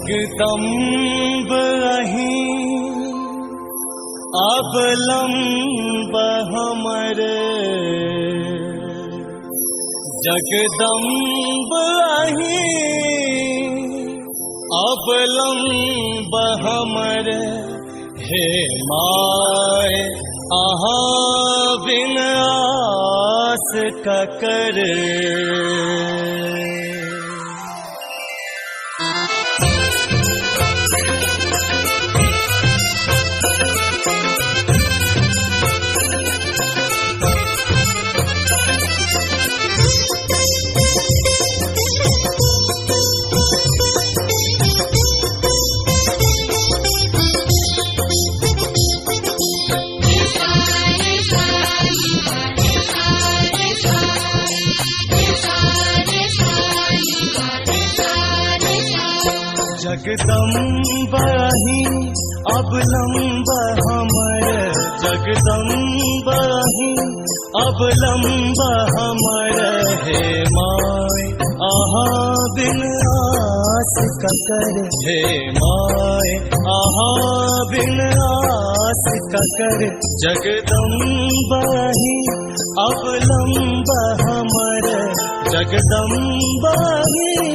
जगदम्ब अहीं अवलंब हमर, जगदम्ब अहीं अवलंब हमर। हे माय अहाँ बिन आस ककर। जगदम्ब अहीं अवलंब हमर, जगदम्ब अहीं अवलंब हमर। हे माय अहाँ बिन आस ककर, हे माय अहाँ बिन आस ककर। जगदम्ब अहीं अवलंब हमर, जगदम्ब अहीं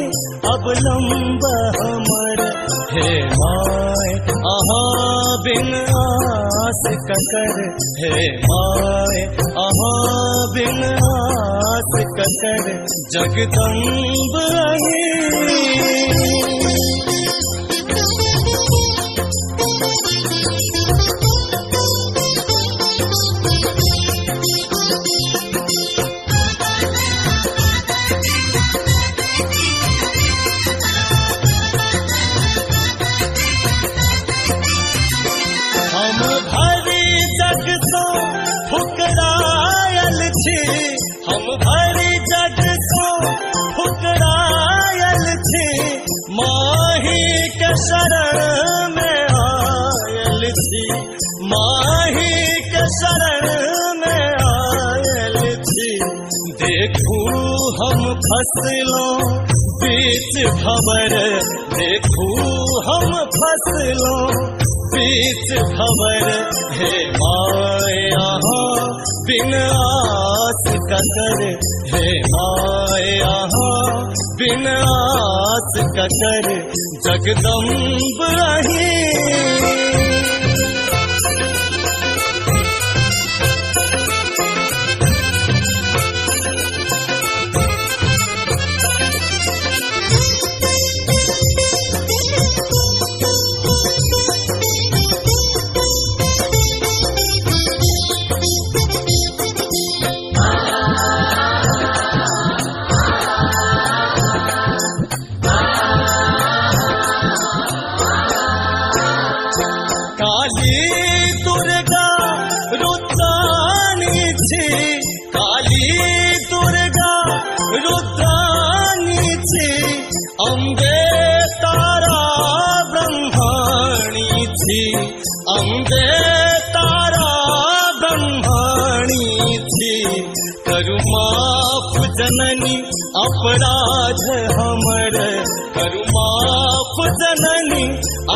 अवलंब हमर। हे माय अहाँ बिन आस ककर, हे माय अहाँ बिन आस ककर। जगदम्ब अहीं हम भरी जग सो फुकरायल छी। माही के शरण में आयल छी, माही के शरण में आयल छी। देखू हम फसलों बीच भंवर, देखू हम फसलों बीच भंवर। हे माय अहाँ बिन आस ककर, हे माय अहाँ बिन आस ककर। जगदम्ब अहीं अम्बे तारा ब्रह्माणी थी, अम्बे तारा ब्रह्माणी थी। करु माफ जननी अपराध हमर, करु माफ जननी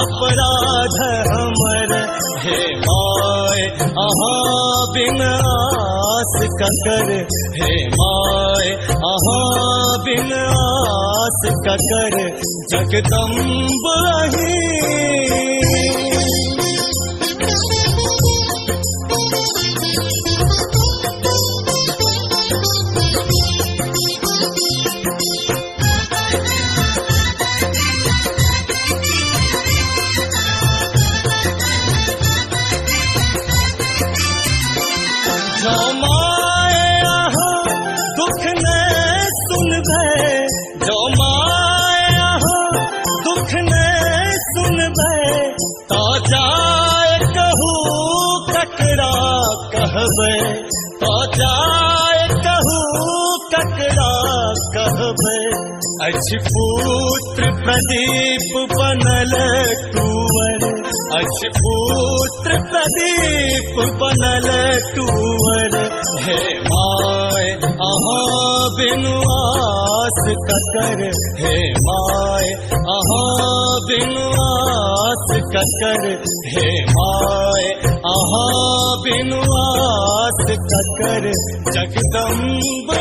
अपराध हमर। हे माय अहाँ बिन आस ककर, हे माय अहाँ बिन आस ककर। जगदम्ब अहीं जो माय अहाँ दुख न सुनबै, जो माय अहाँ दुख न सुनबै। ता जाय कहू ककरा कहबै, ता जाय कहू ककरा कहबै। अछि पुत्र प्रदीप बनल टूवर, अछि पुत्र प्रदीप बनल टूवर। हे माय अहाँ बिनु आस ककर हे माय आहा बिनु आस ककर हे माय आहा बिनु आस ककर जगदम्ब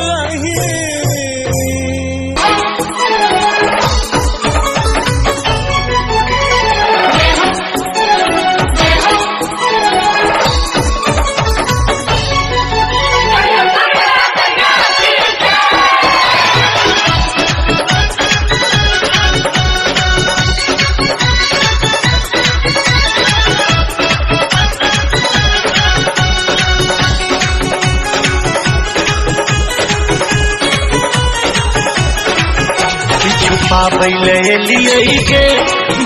पाबैले लिए गे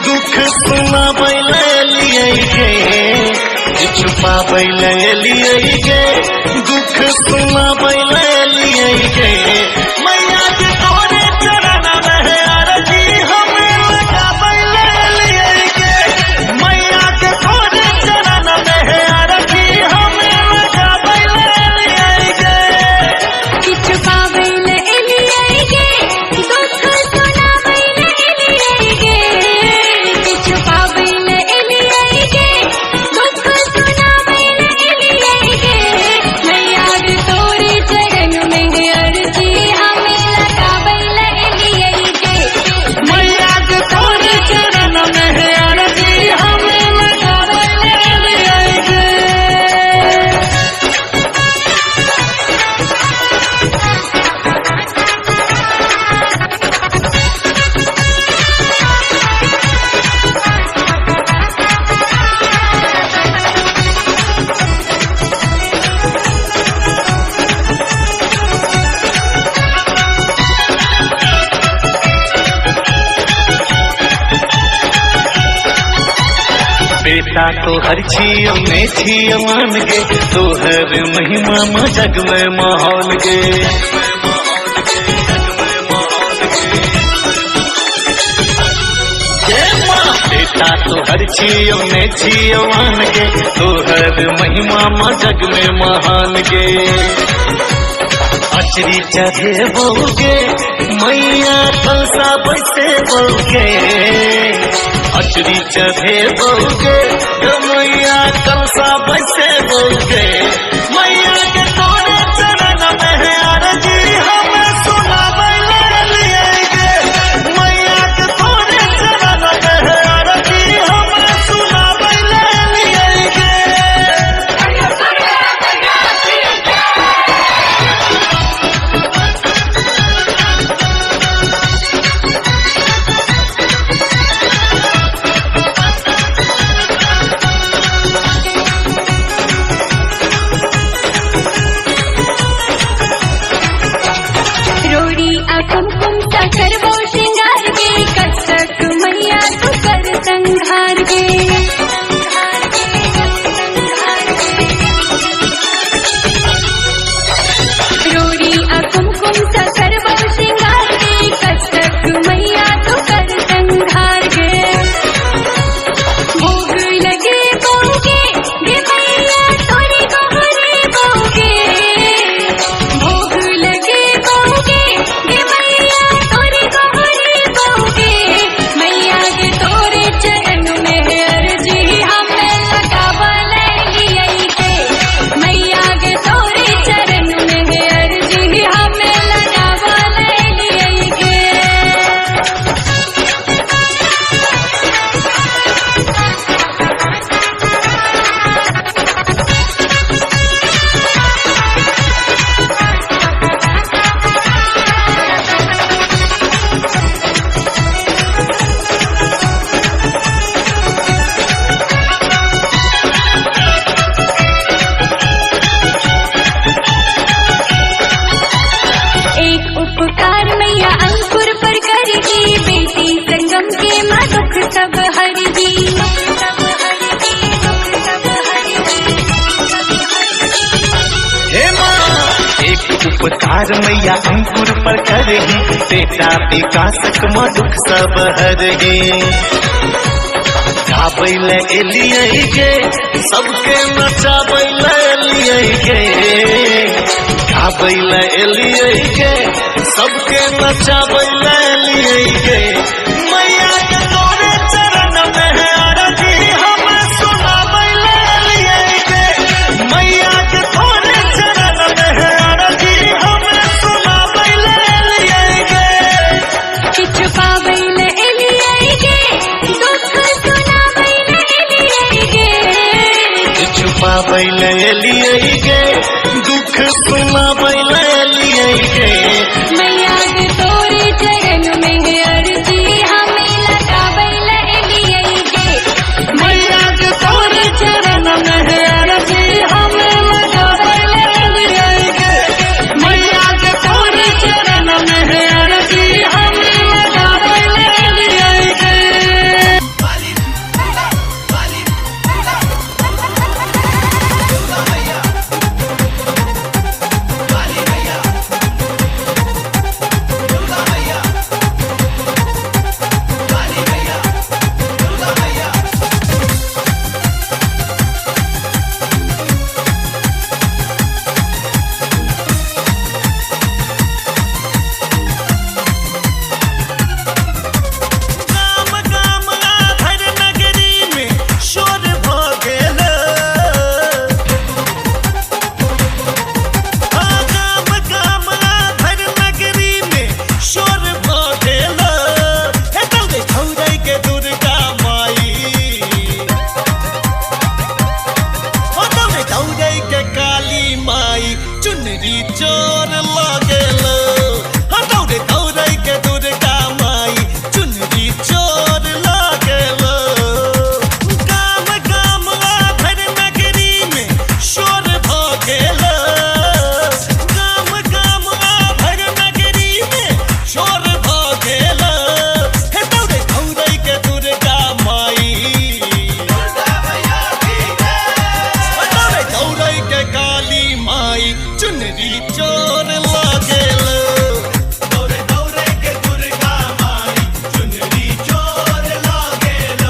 दुख सुनाबैले लिए गे छुपाबैले लिए गे दुख सुनाबैले लिए गे मैया के तोरे चरण में आरती हमें लगाबैले लिए गे मैया के तोरे चरण में आरती हमें लगाबैले लिए गे छुपाबैले लिए गे दुख बेटा तो हर छियो में छियो मान गे तोहर महिमा में जग में माहौल गे बेटा तो हर छियो में छियो मान गे तोहर महिमा में जग में महान गे अचरी चढ़े बोगे मैया कलसा बैसे बोगे अचरी चढ़े बोगे मैया कलसा बैसे बोगे मैया के तोरे चरण में आरती हमें सुनाबैले लिए गे मैया के तोरे चरण में आरती हमें सुनाबैले लिए गे कुमकुम सा करवो श्रृंगार गे कस्तक मैया तू कर संहार गे रोड़ी आ कुमकुम सा करवो श्रृंगार गे कस्तक मैया तू कर संहार गे भोग लगे बोगे गे मैया तोरी गोहरे बोगे भोग लगे बोगे मैया के तोरे चरण में अर्जी हमें लगाबैले लिए गे मैया के तोरे चरण में अर्जी हमें लगाबैले लिए गे उपकार मैया अंकुर पर करेगी बेटी संगम के माँ दुख सब हरेगी हे माँ एक उपकार मैया अंकुर पर करेगी बेटा विकासक माँ दुख सब हरेगी गाबैले एलियै गे सबके नचाबैले एलियै गे गाबैले एलियै गे सबके नचाबैले एलियै गे मैया के तोरे चरण में है आरती हम सुनाबैले एलियै गे मैया के तोरे चरण में है आरती हम सुनाबैले एलियै गे किछु पाबैले एलियै गे दुख सुनाबैले एलियै गे किछु पाबैले एलियै गे दुख सुनाबैले एलियै गे मैया के तोरे चरण में है अर्जी हमें लगाबैले एलियै गे मैया के तोरे चरण में है अर्जी हमें लगाबैले एलियै गे मैया के तोरे चरण में है अर्जी हमें लगाबैले एलियै गे गाम गाम आधर नगरी में शोर भ गेल गाम गाम आधर नगरी में शोर भ गेल हे तौरे छौरै के दुर्गा माई हो तौरे छौरै के काली माई चुनरी चोर लागेल हो तौरे छौरै के दुर्गा माई चुनरी चोर लागेल गाम गाम आधर नगरी में शोर भ गेल गाम गाम आधर नगरी में शोर भ गेल हे तौरे छौरै के दुर्गा माई तौरे छौरै के काली माई चुनरी चोर लागेल तौरे छौरै के दुर्गा माई चुनरी चोर लागेल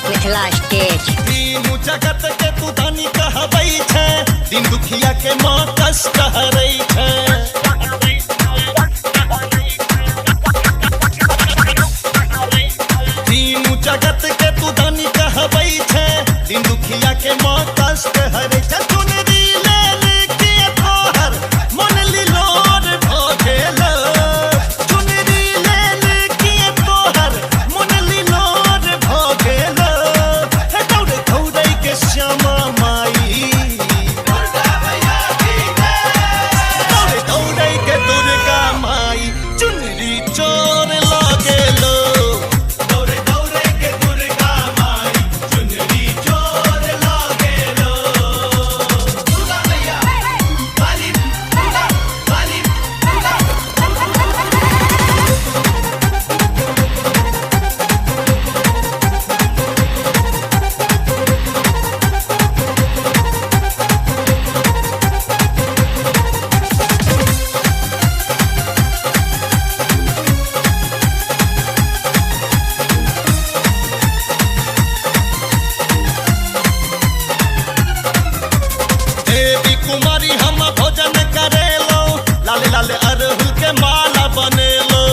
मिथिला स्टेज तीनू जगत के तू धनी कहबै छै दिन दुखिया के माँ कष्ट हरै छै तीनू जगत के तू धनी कहबै छै दिन दुखिया के माँ कष्ट हरै छै चुनरी लेल के तोहर मन लिलोर भ गेल चुनरी लेल के तोहर मन लिलोर भ गेल हे तौरे छौरै के श्यामा माई तौरे छौरै के दुर्गा माई चुनरी चोर लागेल तौरे छौरै के दुर्गा माई चुनरी चोर लागेल देवी कुमारी हम भोजन करेलो लाल लाल अरहुल के माला बनेलो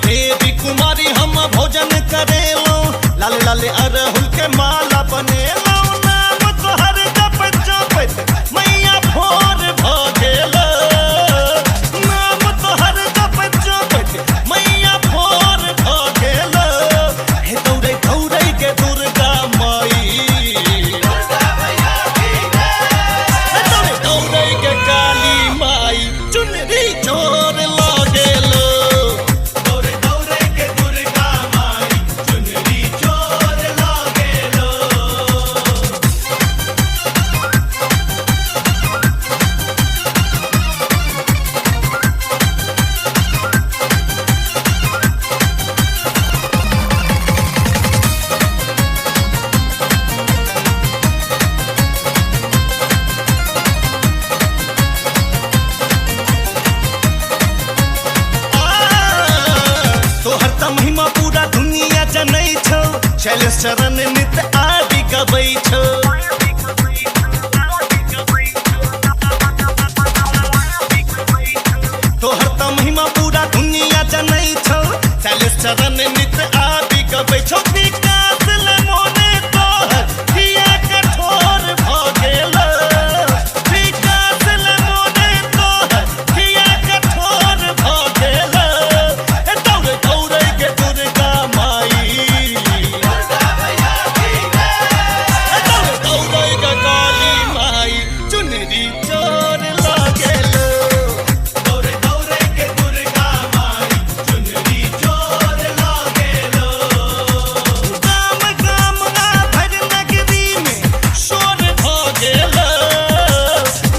देवी कुमारी हम भोजन करेलो लाल लाल अरहुल के माला बनेलो नाम तोहर जपत जपत मैया भोर भ गेल नाम तोहर जपत जपत मैया भोर भ गेल हे तौरे छौरै के दुर्गा माई हे तौरे छौरै के काली माई चुनरी चोर लागेल तौरे छौरै के दुर्गा माई चुनरी चोर लागेल दुनिया जनै छौ शैलेश चरण नित आदि गबै छौ तोहर त महिमा पूरा दुनिया जनै छौ शैलेश चरण नित आदि गबै छौ विकास ले मोने तोहर किया कठोर भ गेल विकास ले मोने तोहर किया कठोर भ गेल ए दौड़े दौड़े के दुर्गा माई दौड़े के काली माई चुनरी चोर लागेल दौड़े दौड़े के दुर्गा माई चुनरी चोर लागेल गाम गाम भर नगरी में शोर भ गेल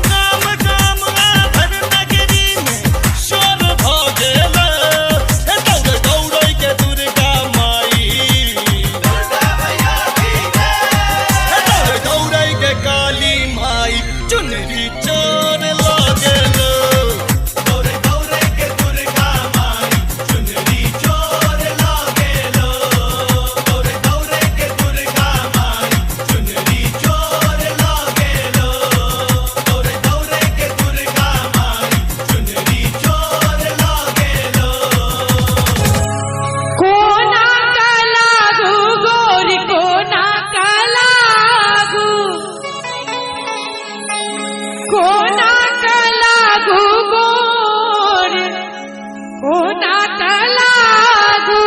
गाम गाम भर नगरी में शोर भ गेल ए दौड़े दौड़े के दुर्गा माई दौड़े दौड़े के काली माई चुनरी चोर लागेल दौड़े दौड़े के दुर्गा माई चुनरी चोर लागेल दौड़े दौड़े के दुर्गा माई चुनरी चोर लागेल दौड़े दौड़े के दुर्गा माई चुनरी चोर लागेल कोना का लागू गोरी कोना का लागू कोना का लागू गोरी कोना का लागू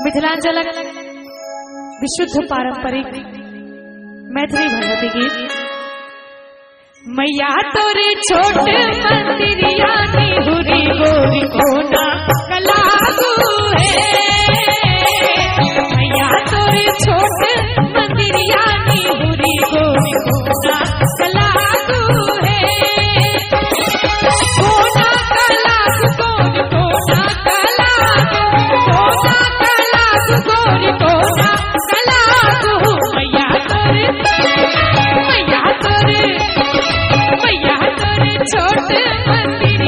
मिथिलांचलक विशुद्ध पारंपरिक मैथिली भगवती गीत मैया तोरे छोट मंदिरिया निहुरी गोरी कोना कलागू है मैया तोरे छोट मंदिरिया निहुरी गोरी कोना कलागू है कोना कलागू गोरी कोना कलागू कोना कलागू गोरी कोना कलागू मैया तोरे मैया तोरे छोट मंदिर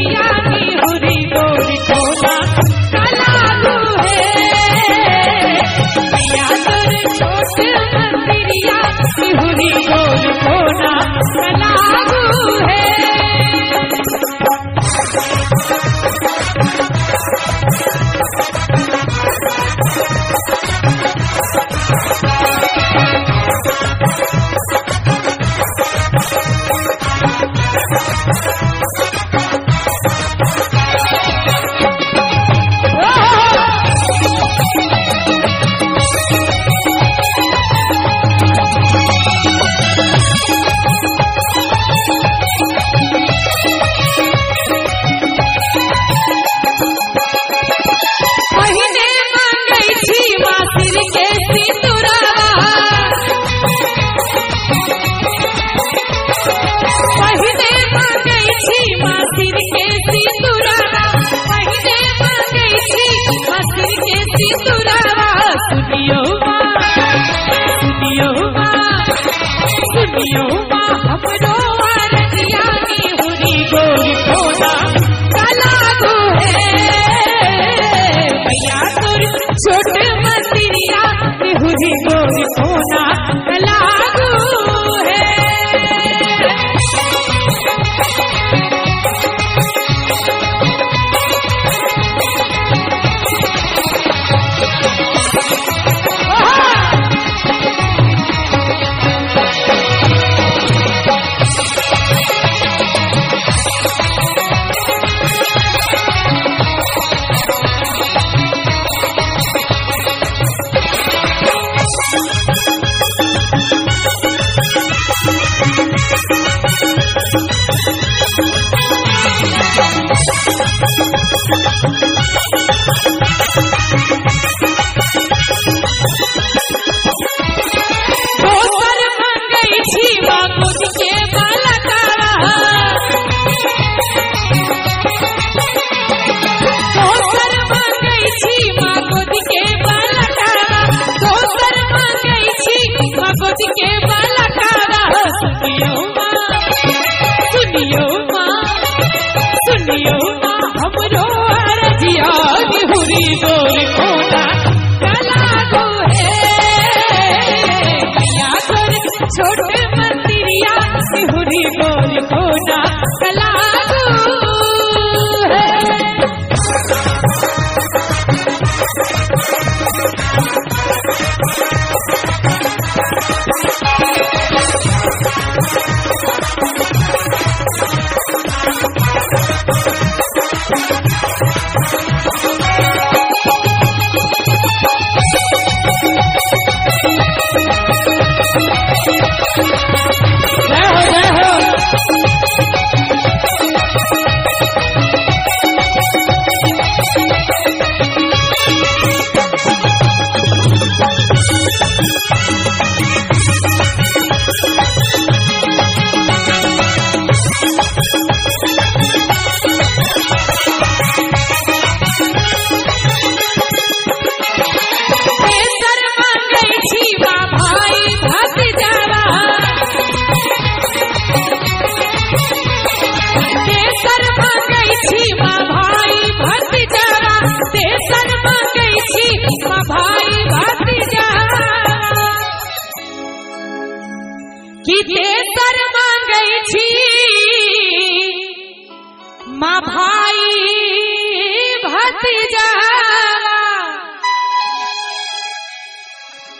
बरती जावा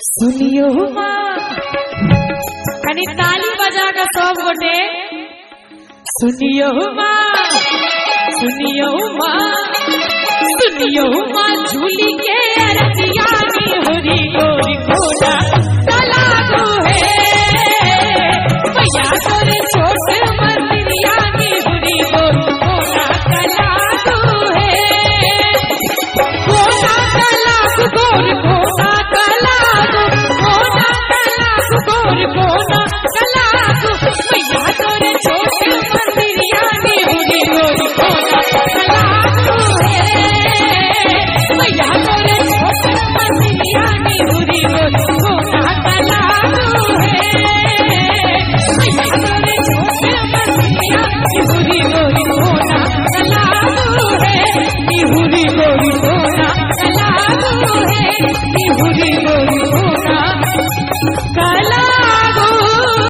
सुनियो माँ कनी ताली बजा का सब गोटे सुनियो माँ सुनियो माँ सुनियो माँ झूली के अरजिया में होरी गोरी घोड़ा